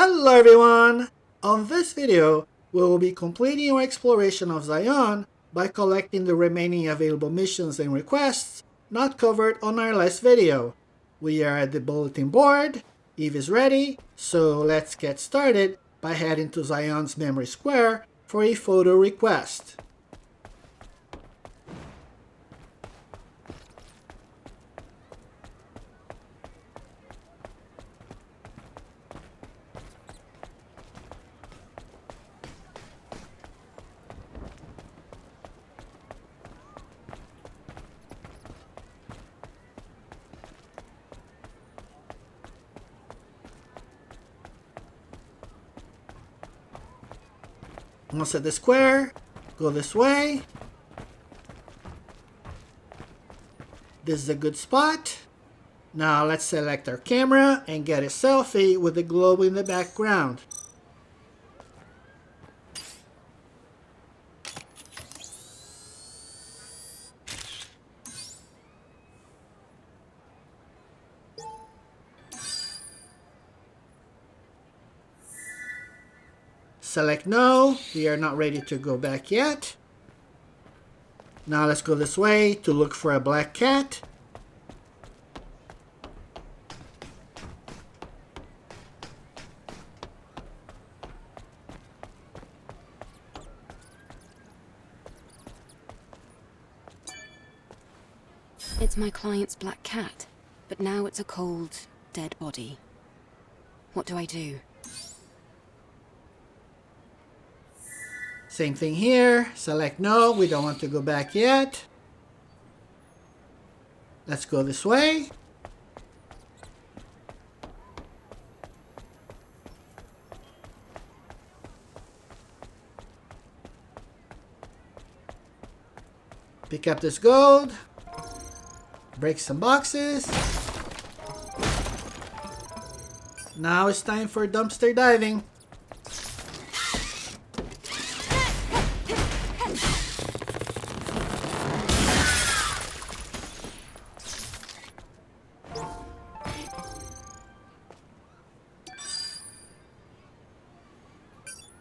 Hello everyone! On this video, we will be completing our exploration of Xion by collecting the remaining available missions and requests not covered on our last video. We are at the bulletin board, Eve is ready, so let's get started by heading to Xion's memory square for a photo request. Once at the square, go this way. This is a good spot. Now let's select our camera and get a selfie with the globe in the background. Select no, we are not ready to go back yet. Now let's go this way to look for a black cat. It's my client's black cat, but now it's a cold, dead body. What do I do? Same thing here. Select no, we don't want to go back yet. Let's go this way. Pick up this gold. Break some boxes. Now it's time for dumpster diving.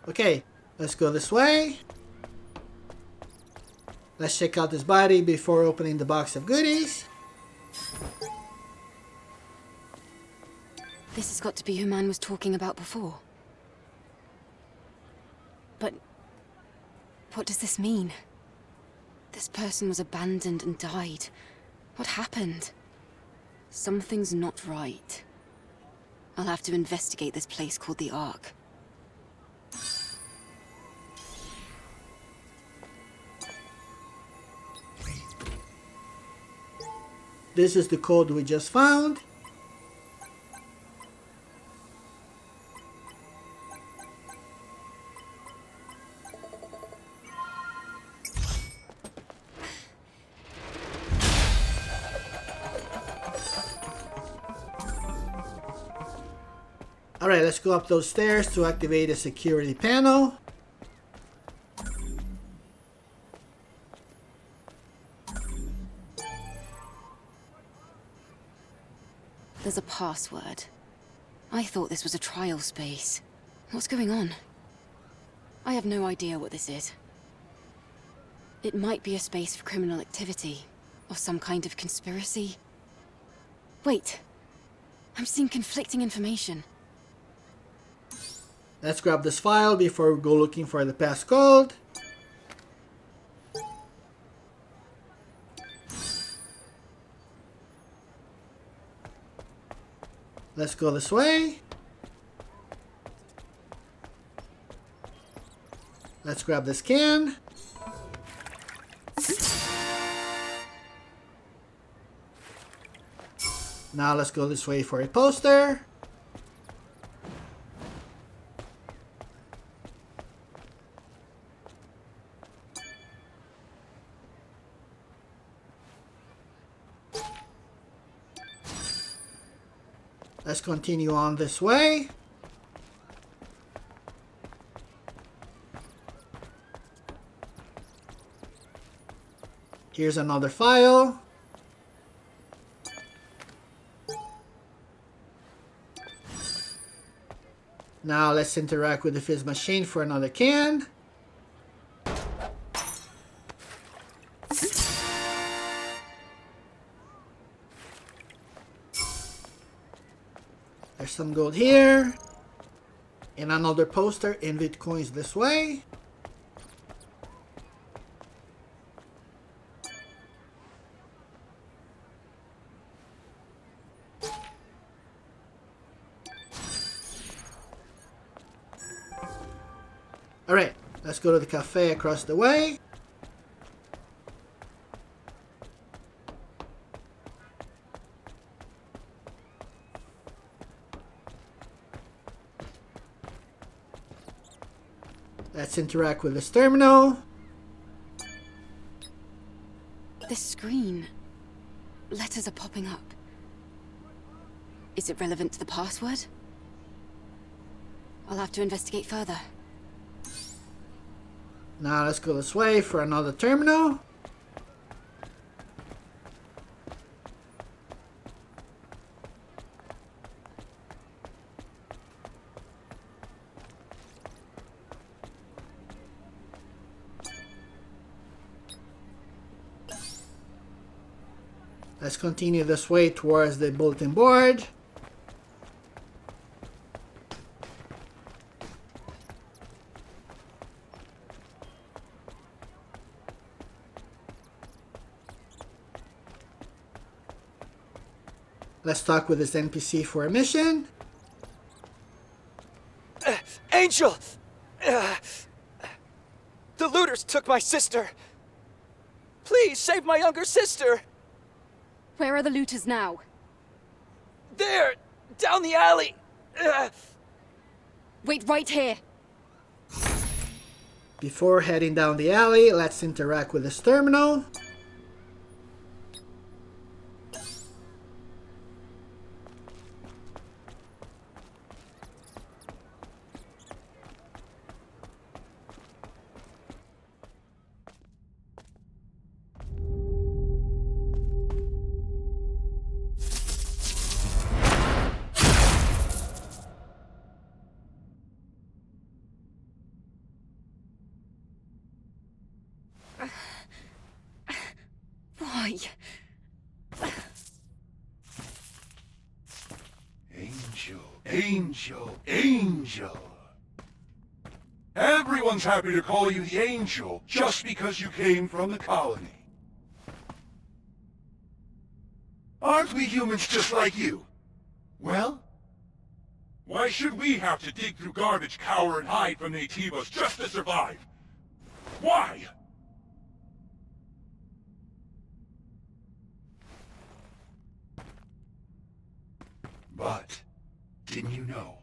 Okay, let's go this way. Let's check out this body before opening the box of goodies. This has got to be who man was talking about before. But what does this mean? This person was abandoned and died. What happened? Something's not right. I'll have to investigate this place called the Ark. This is the code we just found. Alright, let's go up those stairs to activate a security panel. There's a password. I thought this was a trial space. What's going on? I have no idea what this is. It might be a space for criminal activity, or some kind of conspiracy. Wait, I'm seeing conflicting information. Let's grab this file before we go looking for the passcode. Let's go this way. Let's grab this can. Now let's go this way for a poster. Let's continue on this way. Here's another file. Now let's interact with the fizz machine for another can. There's some gold here. And another poster, invite coins this way. Alright, let's go to the cafe across the way. Let's interact with this terminal. This screen. Letters are popping up. Is it relevant to the password? I'll have to investigate further. Now let's go this way for another terminal. Let's continue this way towards the bulletin board. Let's talk with this NPC for a mission. Angel! The looters took my sister. Please save my younger sister. Where are the looters now? There! Down the alley! Wait right here. Before heading down the alley, let's interact with this terminal. Why? Angel, Angel, Angel. Everyone's happy to call you the Angel just because you came from the colony. Aren't we humans just like you? Well, why should we have to dig through garbage, cower, and hide from Natiivos just to survive? Why? But, didn't you know?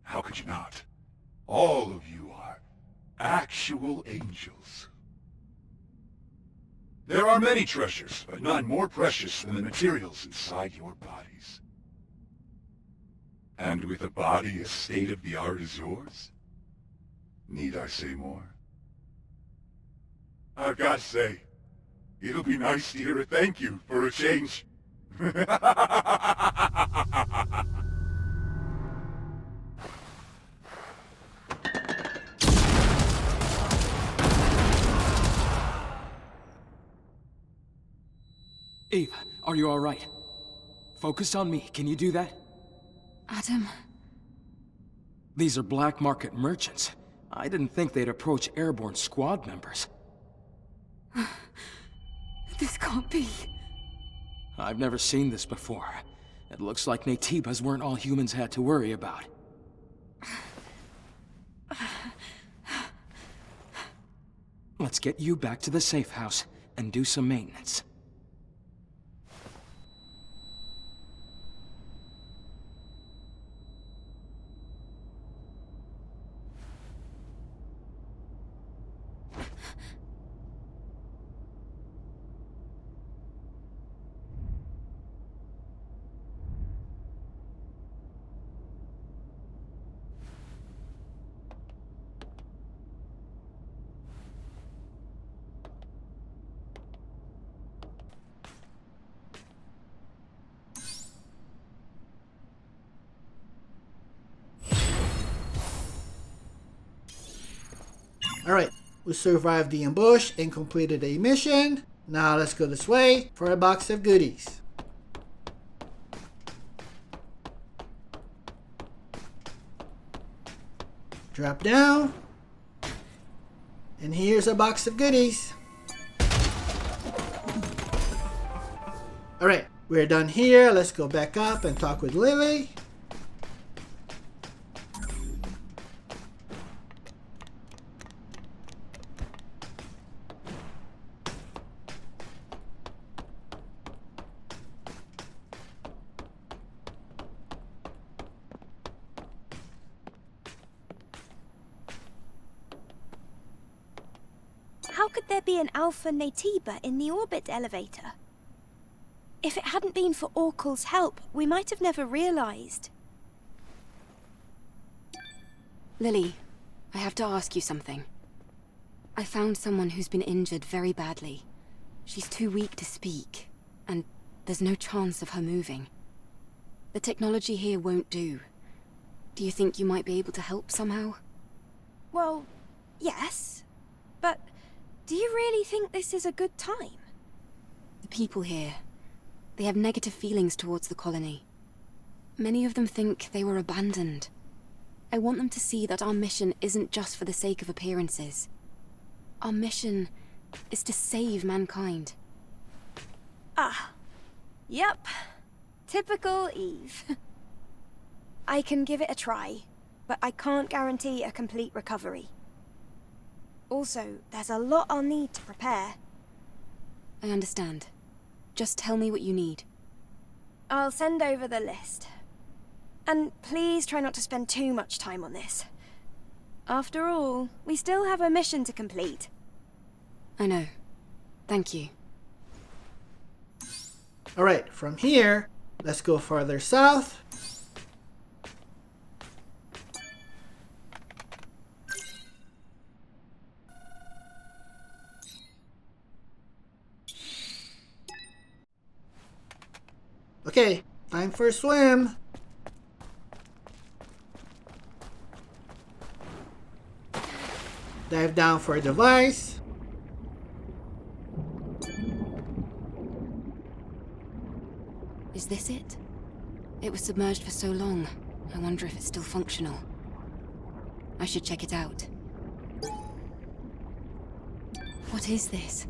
How could you not? All of you are actual angels. There are many treasures, but none more precious than the materials inside your bodies. And with a body as state-of-the-art as yours, need I say more? I've got to say, it'll be nice to hear a thank you for a change. Eve, are you all right? Focus on me. Can you do that? Adam? These are black market merchants. I didn't think they'd approach airborne squad members. This can't be. I've never seen this before. It looks like Natiivos weren't all humans had to worry about. Let's get you back to the safe house and do some maintenance. Alright, we survived the ambush and completed a mission. Now let's go this way for a box of goodies. Drop down. And here's a box of goodies. Alright, we're done here. Let's go back up and talk with Lily. How could there be an Alpha Natiba in the orbit elevator? If it hadn't been for Orkel's help, we might have never realized. Lily, I have to ask you something. I found someone who's been injured very badly. She's too weak to speak, and there's no chance of her moving. The technology here won't do. Do you think you might be able to help somehow? Well, yes. But do you really think this is a good time? The people here, they have negative feelings towards the colony. Many of them think they were abandoned. I want them to see that our mission isn't just for the sake of appearances. Our mission is to save mankind. Ah, yep. Typical Eve. I can give it a try, but I can't guarantee a complete recovery. Also, there's a lot I'll need to prepare. I understand. Just tell me what you need. I'll send over the list. And please try not to spend too much time on this. After all, we still have a mission to complete. I know. Thank you. Alright, from here, let's go farther south. Okay, time for a swim. Dive down for a device. Is this it? It was submerged for so long. I wonder if it's still functional. I should check it out. What is this?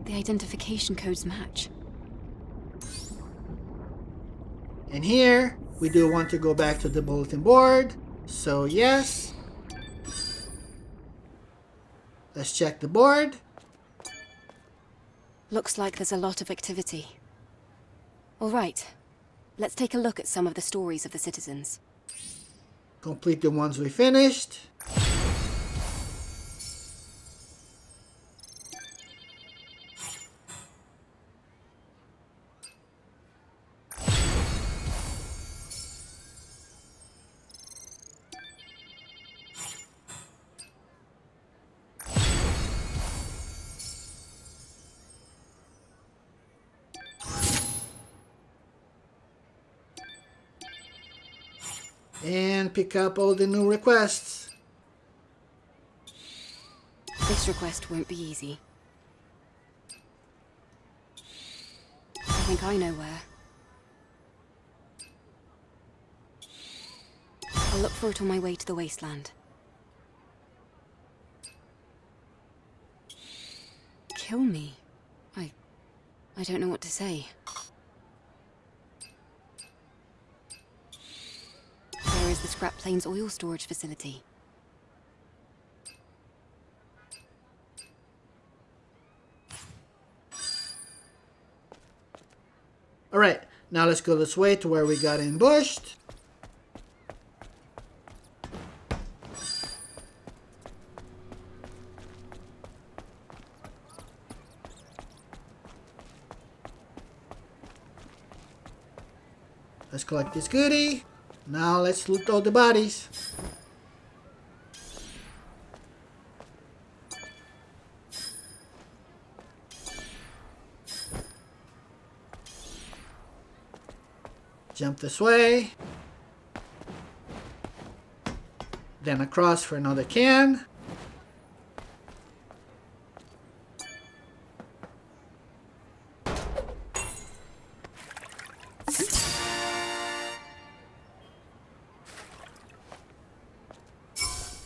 The identification codes match. And here, we do want to go back to the bulletin board. So yes. Let's check the board. Looks like there's a lot of activity. All right. Let's take a look at some of the stories of the citizens. Complete the ones we finished. And pick up all the new requests. This request won't be easy. I think I know where. I'll look for it on my way to the wasteland. Kill me? I don't know what to say. There is the Scrap Plains oil storage facility. Alright, now let's go this way to where we got ambushed. Let's collect this goodie. Now let's loot all the bodies. Jump this way. Then across for another can.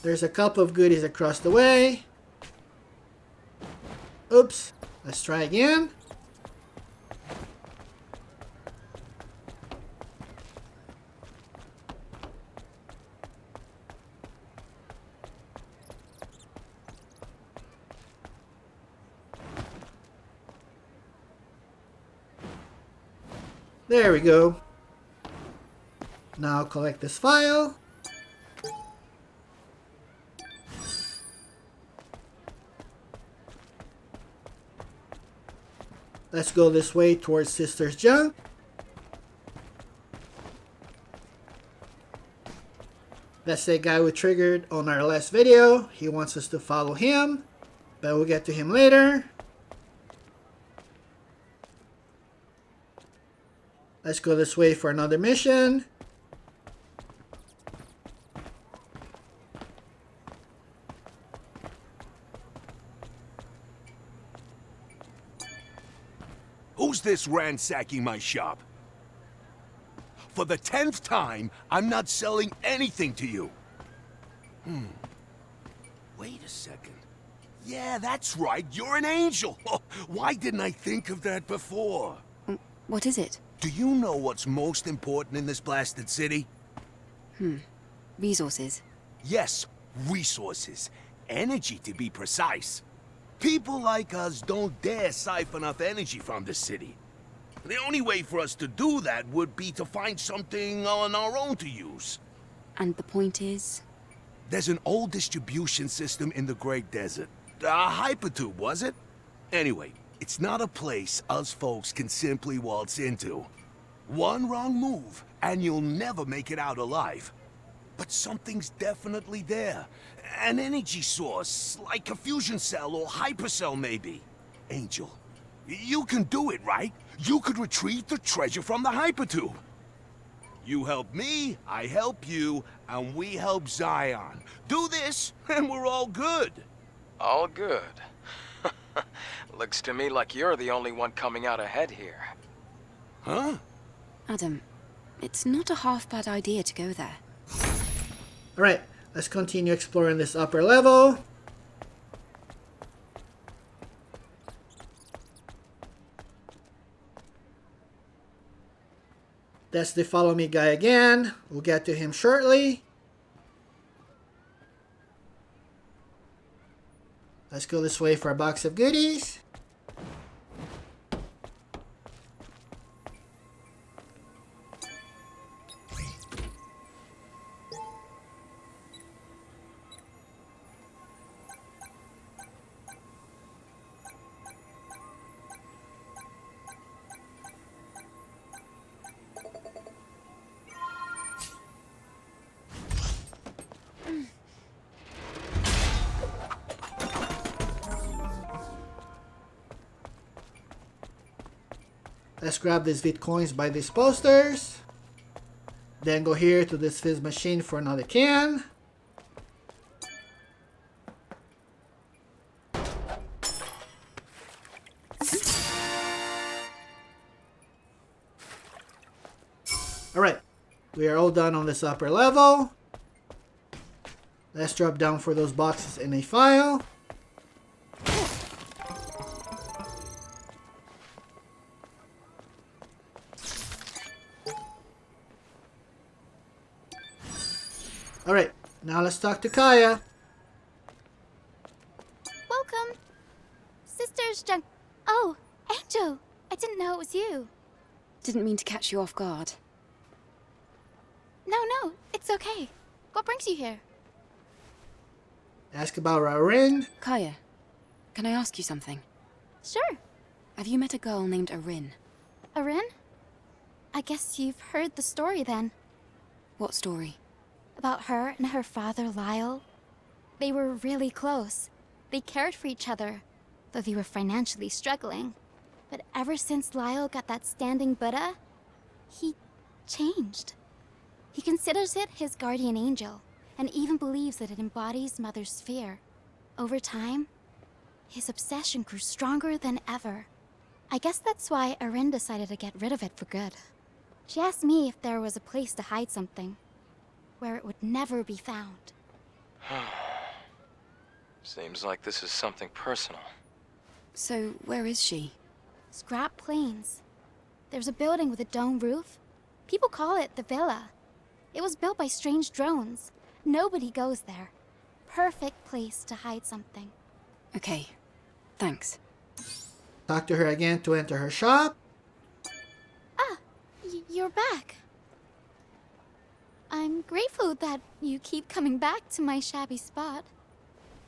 There's a couple of goodies across the way. Oops. Let's try again. There we go. Now collect this file. Let's go this way towards Sister's junk. That's the guy we triggered on our last video. He wants us to follow him, but we'll get to him later. Let's go this way for another mission. Who's this ransacking my shop? For the 10th time, I'm not selling anything to you. Wait a second. Yeah, that's right. You're an angel. Why didn't I think of that before? What is it? Do you know what's most important in this blasted city? Resources. Yes, resources. Energy, to be precise. People like us don't dare siphon up energy from the city. The only way for us to do that would be to find something on our own to use. And the point is? There's an old distribution system in the Great Desert. A hypertube, was it? Anyway, it's not a place us folks can simply waltz into. One wrong move, and you'll never make it out alive. But something's definitely there. An energy source, like a fusion cell or hypercell maybe. Angel, you can do it, right? You could retrieve the treasure from the hypertube. You help me, I help you, and we help Xion. Do this, and we're all good. All good. Looks to me like you're the only one coming out ahead here. Huh? Adam, it's not a half bad idea to go there. Alright, let's continue exploring this upper level. That's the follow me guy again. We'll get to him shortly. Let's go this way for a box of goodies. Let's grab these Bitcoins by these posters. Then go here to this fizz machine for another can. Alright, we are all done on this upper level. Let's drop down for those boxes in a file. Alright, now let's talk to Kaya. Welcome. Sister's junk. Oh, Angel. I didn't know it was you. Didn't mean to catch you off guard. No, it's okay. What brings you here? Ask about our ring. Kaya, can I ask you something? Sure. Have you met a girl named Arin? Arin? I guess you've heard the story then. What story? About her and her father, Lyle. They were really close. They cared for each other, though they were financially struggling. But ever since Lyle got that standing Buddha, he changed. He considers it his guardian angel, and even believes that it embodies Mother's fear. Over time, his obsession grew stronger than ever. I guess that's why Arin decided to get rid of it for good. She asked me if there was a place to hide something, where it would never be found. Seems like this is something personal. So, where is she? Scrap Plains. There's a building with a dome roof. People call it the Villa. It was built by strange drones. Nobody goes there. Perfect place to hide something. Okay, thanks. Talk to her again to enter her shop. Ah, you're back. I'm grateful that you keep coming back to my shabby spot.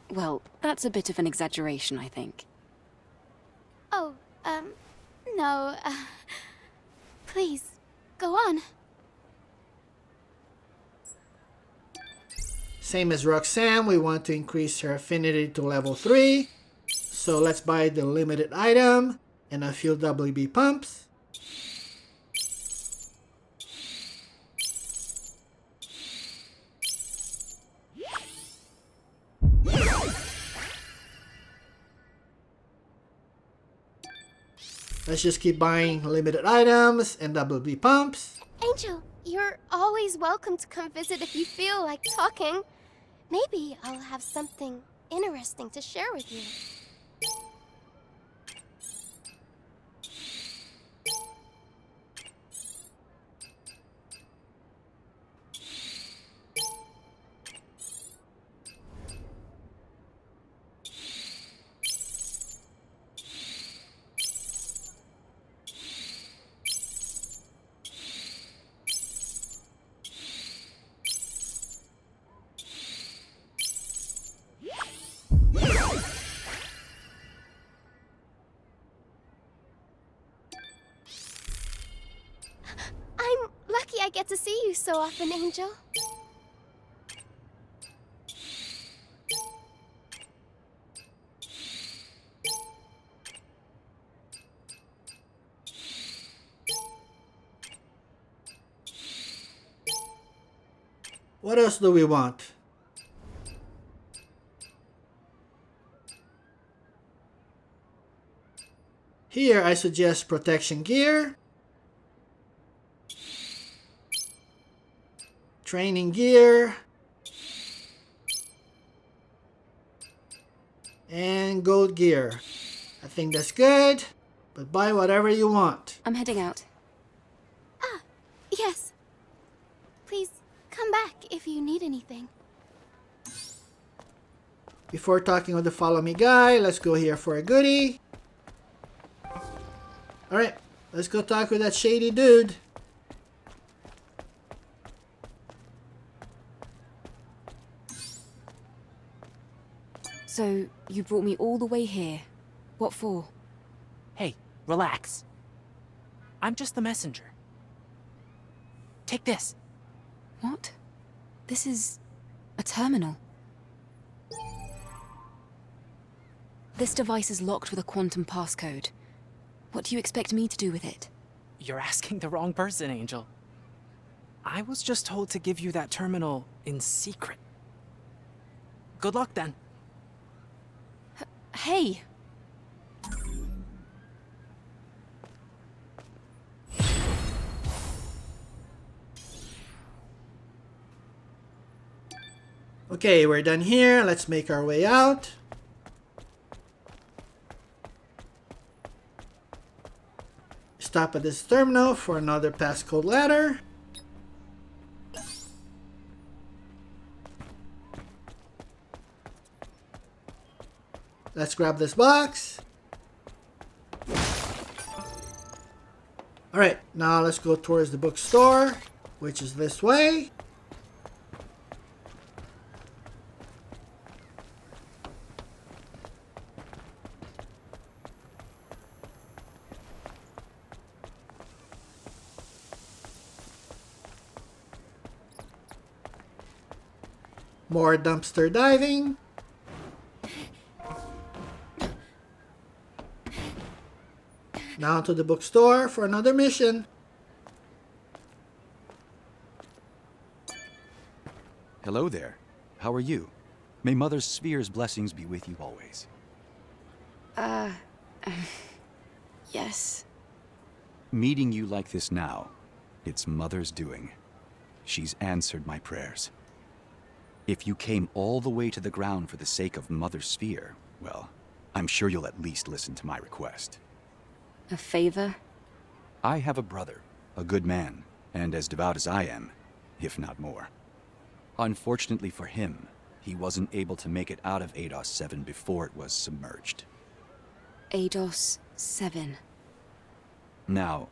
Well, that's a bit of an exaggeration, I think. Oh, no, please, go on. Same as Roxanne, we want to increase her affinity to level 3. So let's buy the limited item and a few WB pumps. Let's just keep buying limited items and WB pumps. Angel, you're always welcome to come visit if you feel like talking. Maybe I'll have something interesting to share with you. I'm lucky I get to see you so often, Angel. What else do we want? Here I suggest protection gear, training gear, and gold gear. I think that's good, but buy whatever you want. I'm heading out. Ah, yes. Please come back if you need anything. Before talking with the follow me guy, let's go here for a goodie. Alright, let's go talk with that shady dude. So, you brought me all the way here. What for? Hey, relax. I'm just the messenger. Take this. What? This is a terminal. This device is locked with a quantum passcode. What do you expect me to do with it? You're asking the wrong person, Angel. I was just told to give you that terminal in secret. Good luck, then. Hey! Okay, we're done here. Let's make our way out. Stop at this terminal for another passcode letter. Let's grab this box. Alright, now let's go towards the bookstore, which is this way. More dumpster diving. Now to the bookstore for another mission. Hello there. How are you? May Mother Sphere's blessings be with you always. Yes. Meeting you like this now, it's Mother's doing. She's answered my prayers. If you came all the way to the ground for the sake of Mother Sphere, well, I'm sure you'll at least listen to my request. A favor? I have a brother, a good man, and as devout as I am, if not more. Unfortunately for him, he wasn't able to make it out of ADOS 7 before it was submerged. ADOS 7. Now,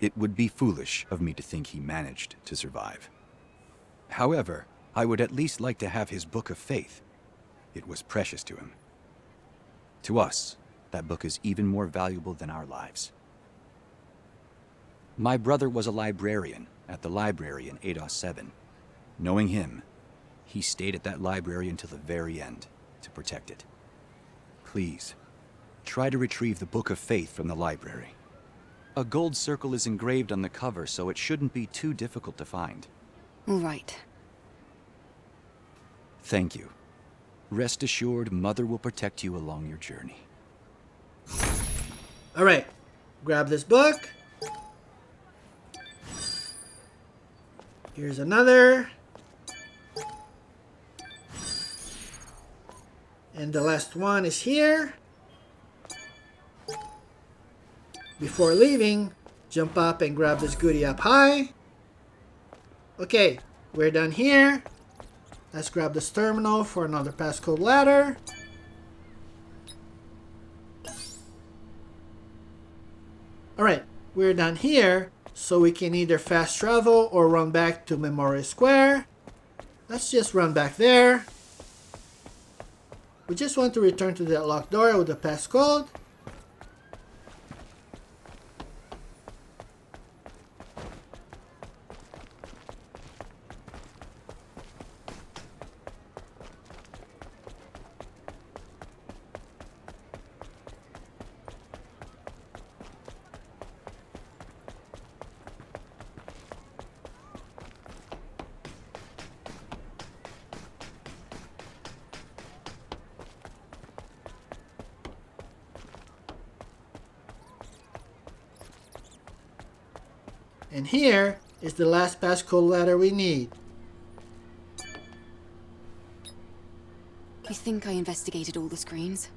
it would be foolish of me to think he managed to survive. However, I would at least like to have his Book of Faith. It was precious to him. To us, that book is even more valuable than our lives. My brother was a librarian at the library in ADOS 7. Knowing him, he stayed at that library until the very end to protect it. Please, try to retrieve the Book of Faith from the library. A gold circle is engraved on the cover, so it shouldn't be too difficult to find. All right. Thank you. Rest assured, Mother will protect you along your journey. Alright, grab this book. Here's another. And the last one is here. Before leaving, jump up and grab this goodie up high. Okay, we're done here. Let's grab this terminal for another passcode ladder. Alright, we're done here, so we can either fast travel or run back to Memory Square. Let's just run back there. We just want to return to that locked door with the passcode. And here is the last passcode letter we need. I think I investigated all the screens.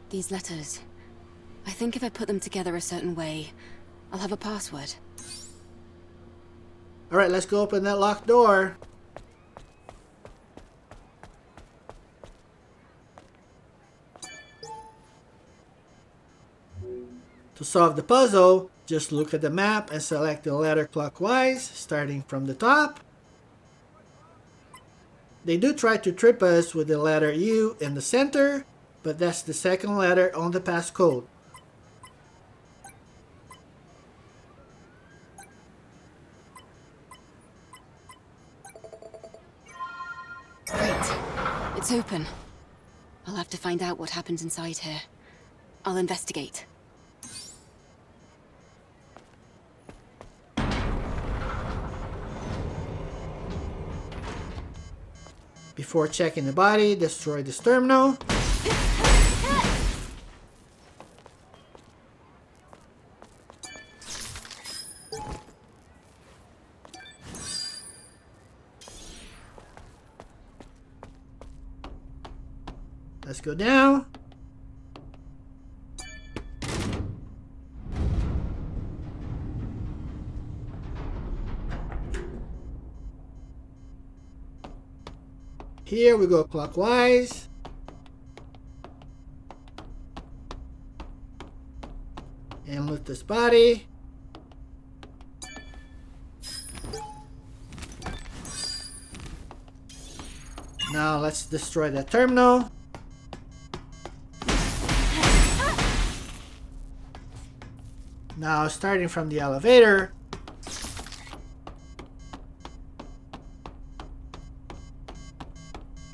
These letters. I think if I put them together a certain way, I'll have a password. Alright, let's go open that locked door. To solve the puzzle, just look at the map and select the letter clockwise, starting from the top. They do try to trip us with the letter U in the center, but that's the second letter on the passcode. Great. It's open. I'll have to find out what happens inside here. I'll investigate. Before checking the body, destroy this terminal. Let's go down. Here we go clockwise. And loot this body. Now let's destroy that terminal. Now starting from the elevator.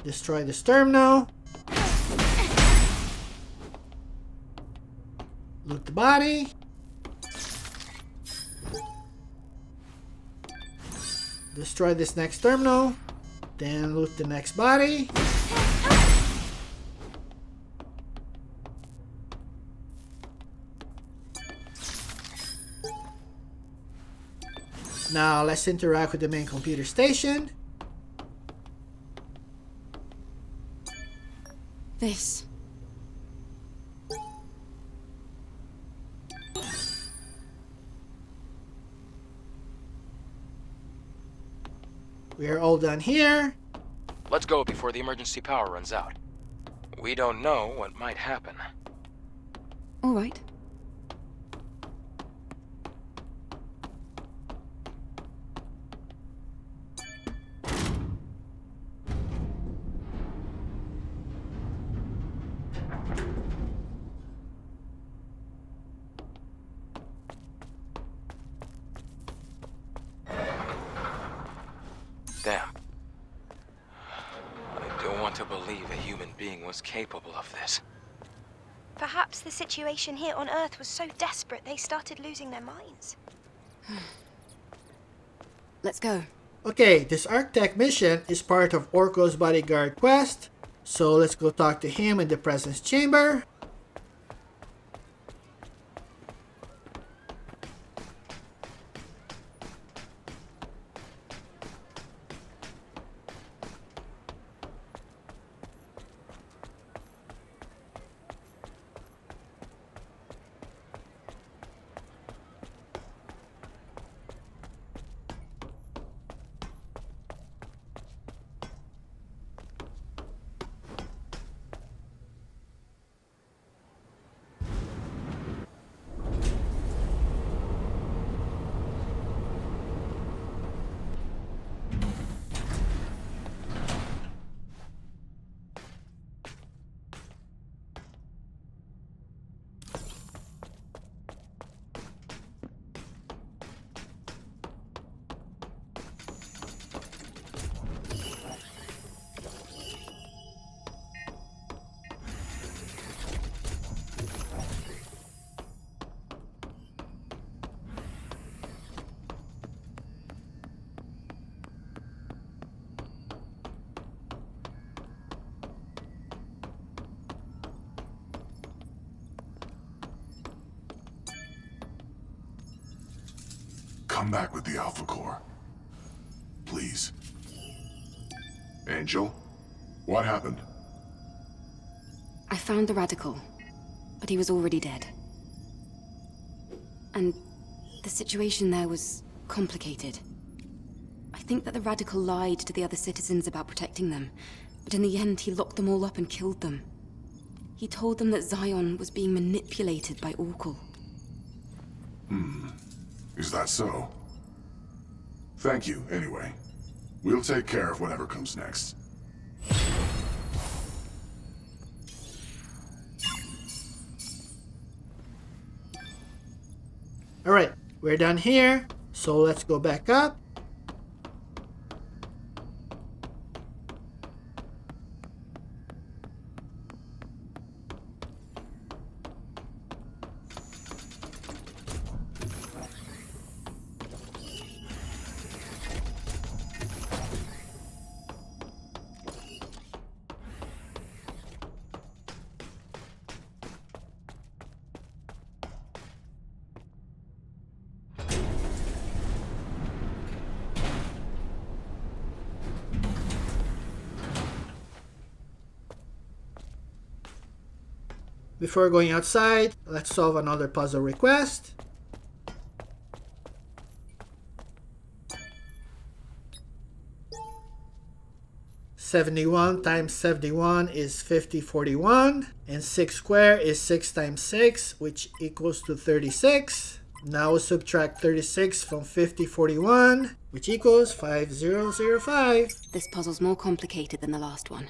Destroy this terminal. Loot the body. Destroy this next terminal. Then loot the next body. Now let's interact with the main computer station. This. We are all done here. Let's go before the emergency power runs out. We don't know what might happen. All right. Damn. I don't want to believe a human being was capable of this. Perhaps the situation here on Earth was so desperate they started losing their minds. Let's go. Okay, this Architect mission is part of Orko's bodyguard quest, so let's go talk to him in the presence chamber. Come back with the Alpha Core. Please. Angel, what happened? I found the Radical, but he was already dead. And the situation there was complicated. I think that the Radical lied to the other citizens about protecting them, but in the end he locked them all up and killed them. He told them that Xion was being manipulated by Orko. Is that so? Thank you, anyway. We'll take care of whatever comes next. Alright, we're done here, so let's go back up. Before going outside, let's solve another puzzle request. "71 times 71 is 5041, and 6 squared is 6 times 6, which equals to 36. Now subtract 36 from 5041, which equals 5005. This puzzle's more complicated than the last one.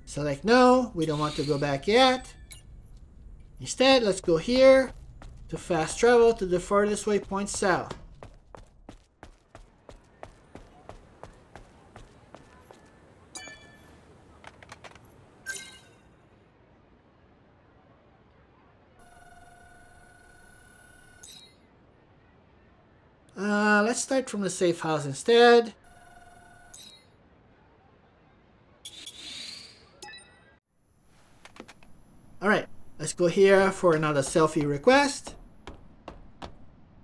Select no, we don't want to go back yet. Instead, let's go here to fast travel to the furthest waypoint south. Let's start from the safe house instead. Alright, let's go here for another selfie request.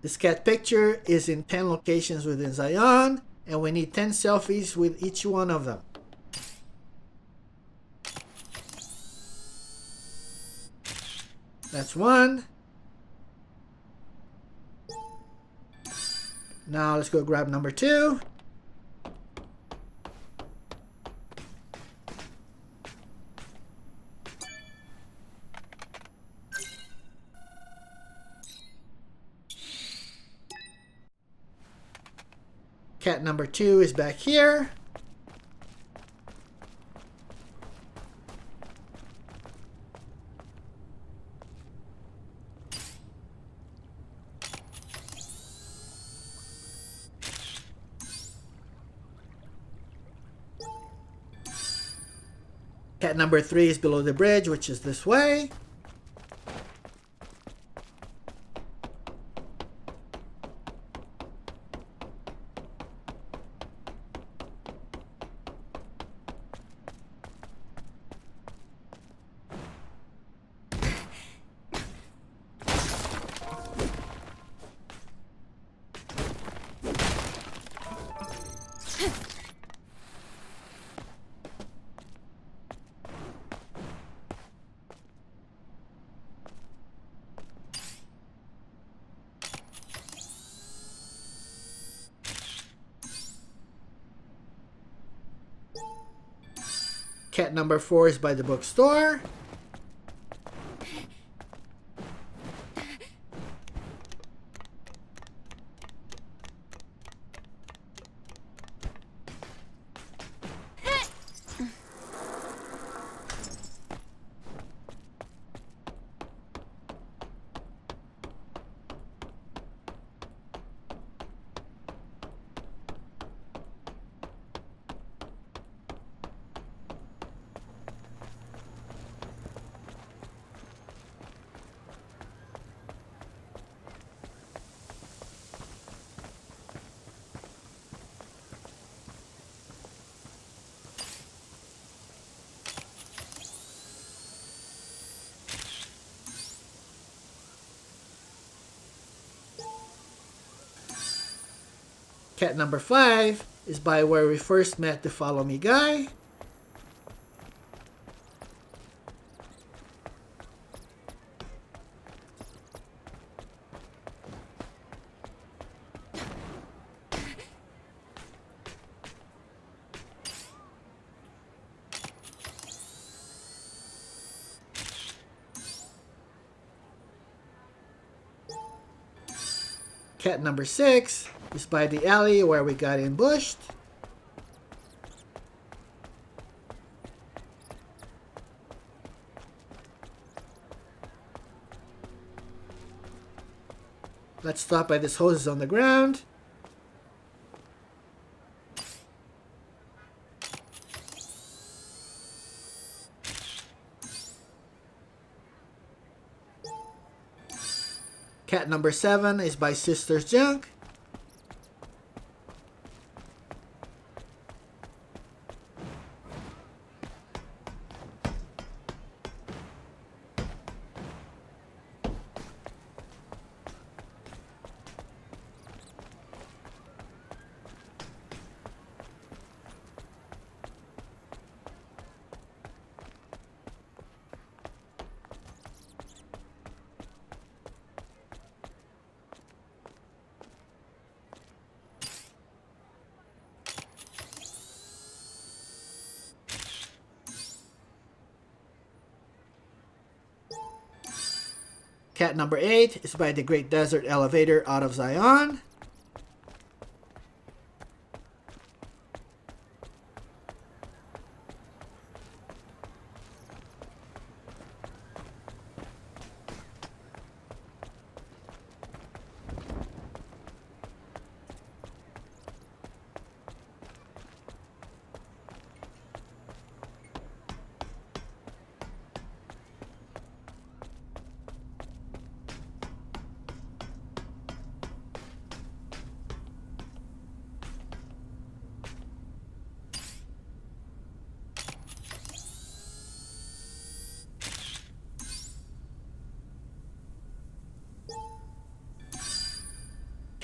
This cat picture is in 10 locations within Xion, and we need 10 selfies with each one of them. That's one. Now let's go grab number 2. Cat number 2 is back here. Cat number 3 is below the bridge, which is this way. Cat number 4 is by the bookstore. Cat number 5 is by where we first met the Follow Me guy. Cat number 6 is by the alley where we got ambushed. Let's stop by this hoses on the ground. Cat number 7 is by Sister's Junk. Cat number 8 is by the Great Desert Elevator out of Xion.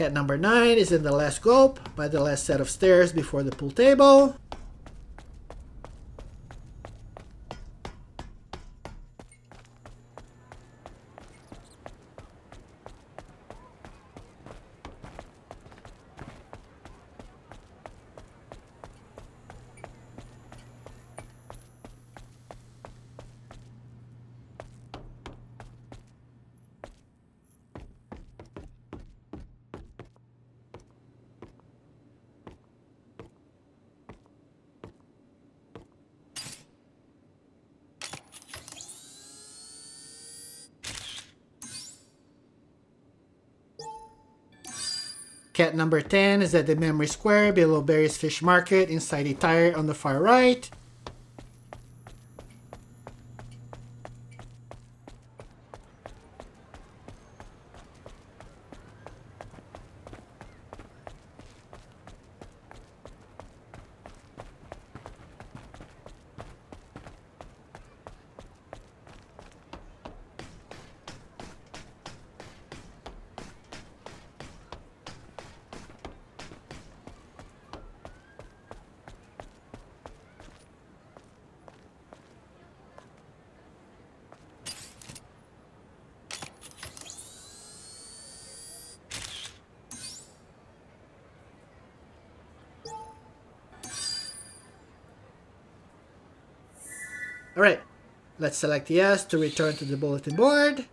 Cat number 9 is in the last gulp by the last set of stairs before the pool table. Cat number 10 is at the memory square below Barry's Fish Market inside the tire on the far right. Alright, let's select yes to return to the bulletin board.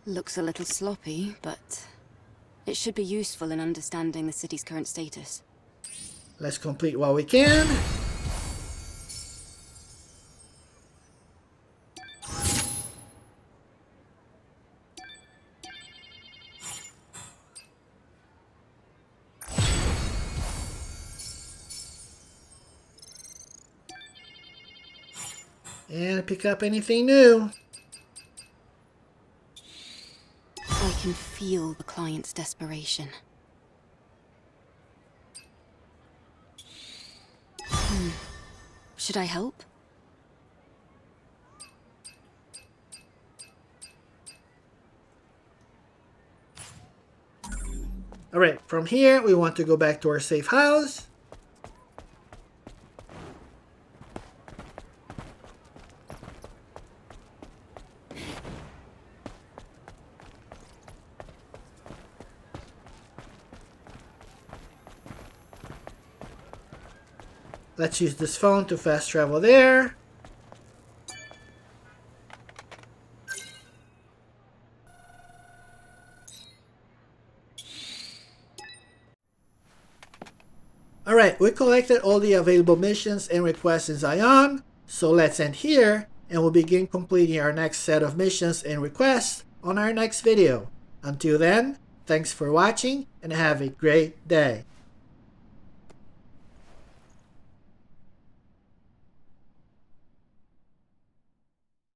Looks a little sloppy, but it should be useful in understanding the city's current status. Let's complete what we can. And pick up anything new. I can feel the client's desperation. Should I help? Alright, from here we want to go back to our safe house. Let's use this phone to fast travel there. Alright, we collected all the available missions and requests in Xion, so let's end here and we'll begin completing our next set of missions and requests on our next video. Until then, thanks for watching and have a great day.